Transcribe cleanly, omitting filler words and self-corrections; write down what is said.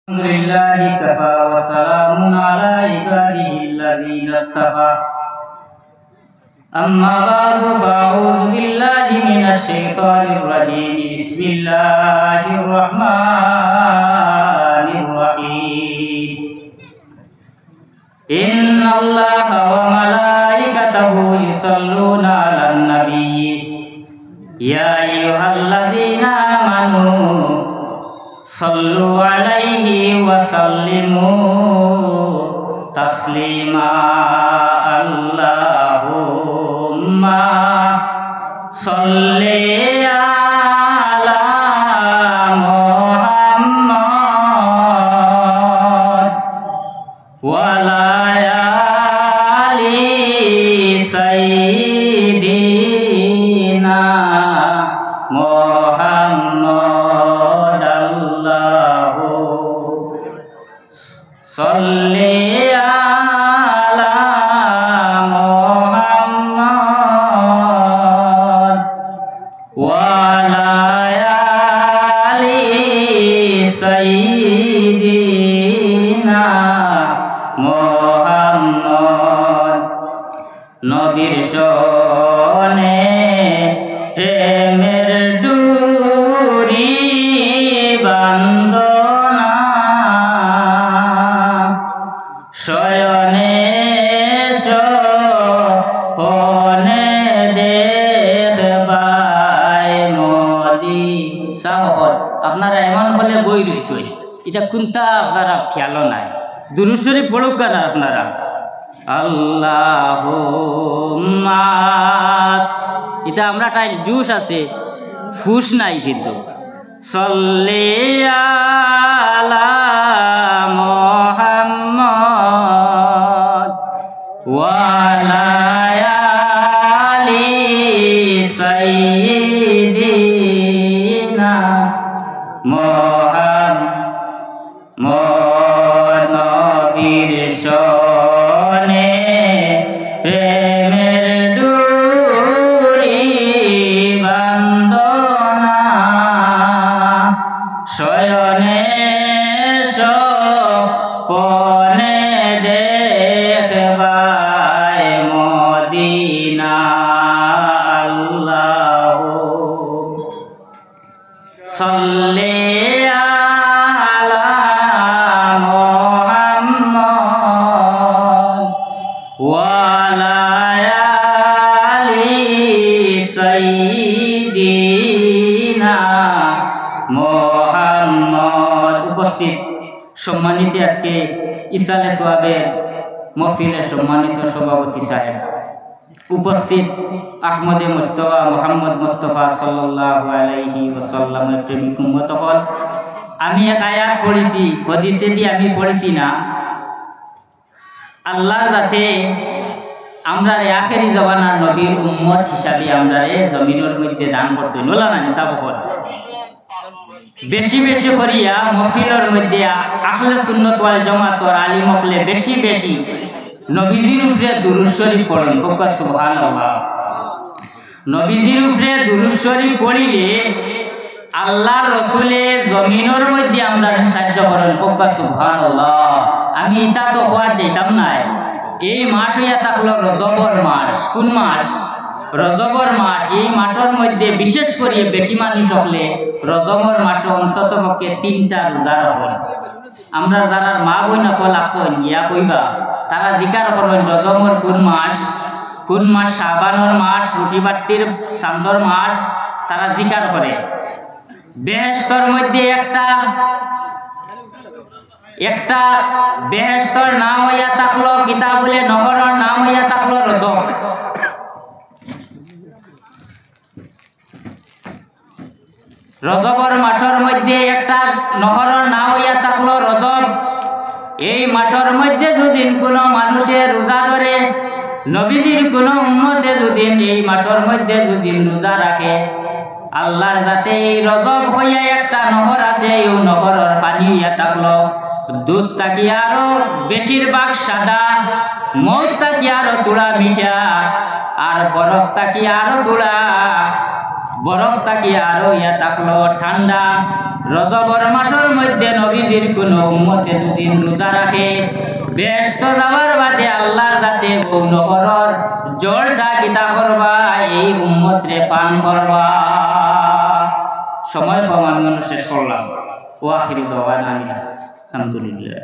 الحمد لله كفى وسلام على عباده الذين اصطفى أما بعد فأعوذ بالله من الشيطان الرجيم بسم الله الرحمن الرحيم إن الله وملائكته يصلون على النبي يا أيها الذين آمنوا صلوا عليه وسلموا تسليما اللهم صل على محمد وعلى آل سيدنا محمد صل على محمد وعلى آل سيدنا محمد নবীর শনে প্রেমের ডুরি বান্দনা শয়নে সপনে দেখবাই মদি সাহত আপনারা এমন হলে বই রয়েছে এটা কোনটা আপনারা খেয়াল নাই দুরূদ শরীফ পড়ুক না আপনারা আল্লাহুম্মা এটা আমরা টাইম জুস আছে ফুস নাই কিন্তু সাল্লি আলা মুহাম্মদ ওয়া আলা আলি সাইয়্যিদিনা মুহাম্মদ নবীর শনে প্রেমের ডুরি বান্দনা শয়নে সপনে দেখবাই মদিনা আল্লাহ সাল্লি আলা মুহাম্মদ ওয়া আলা আলি সাইয়্যিদিনা মুহাম্মদ। উপস্থিত সম্মানিত আজকে ইসালে সোয়াবের মহফিলের সম্মানিত সভাপতি সাহেব, উপস্থিত আহমদে মুস্তফা মোহাম্মদ মুস্তফা সাল্লাল্লাহু আলাইহি ওয়াসাল্লামের প্রেমিক উম্মত হল, আমি এক আয়াত পড়েছি, হাদিসে দিয়ে আমি পড়েছি না। আল্লাহ যাতে আমরা আখেরি জমানার নবীর উম্মত হিসাবে আমরা জমিনের মধ্যে দান করছি নোলা না নিসাব হল বেশি বেশি করিয়া মহফিলের মধ্যে আহলে সুন্নাত ওয়াল জামাতের আলিম হলে বেশি বেশি নবীজির উপরে দুরূদ শরীফ পড়েন। সুবহানাল্লাহ। নবীজির উপরে দুরূদ শরীফ পড়িলে আল্লাহ রসুলে জমিনের মধ্যে আমরা সাহায্য করেন। সুবহানাল্লাহ। আমি এটা তো হওয়া দিতাম নাই। এই মাস হইয়া থাকলো রজবর মাস। কোন মাস? রজবর মাস। এই মাসের মধ্যে বিশেষ করে বেটি মানুষ হলে রজবর মাসে অন্তত পক্ষে 3টা রোজা রাখেন। আমরা যারা মা বই নকল আসন ইয়া কইবা তারা জিকার করবেন রজবর কোন মাস, কোন মাস, শাবানের মাস, রুটি বাট্টির চান্দর মাস, তারা জিকার করে। বেহেশতর মধ্যে একটা বেহেশতর নাম হইয়া থাকলো কিতাবুলে নহরের নাম হইয়া থাকলো রজব। রজবর মাসের মধ্যে একটা নহরের নাম হইয়া থাকলো রজব। এই মাসের মধ্যে যদি কোনো মানুষের রোজা ধরে, নবীজির কোনো উম্মতে যদি এই মাসের মধ্যে যদি রোজা রাখে, আল্লাহর যাতে এই রজব হইয়া একটা নহর আছে, এই নহরের পানি হইয়া থাকলো দুধ থাকি আরো বেশিরভাগ সাদা, মৌত থাকি আরো তুড়া মিঠা, আর বরফ থাকি আরো তুড়া, বরফ থাকি আরো ইয়া থাকলো ঠান্ডা। রজবর মাসের মধ্যে নবীজির কোন উম্মতে যদি রোজা রাখে ব্যস্ত যাওয়ার বাদে আল্লাহ যাতে গৌনহরর জলটা কিতা করবা এই উম্মতরে পান করবা। সময় কম, আমি শেষ করলাম। ও আখিরি দাওয়ানা আলহামদুলিল্লাহ।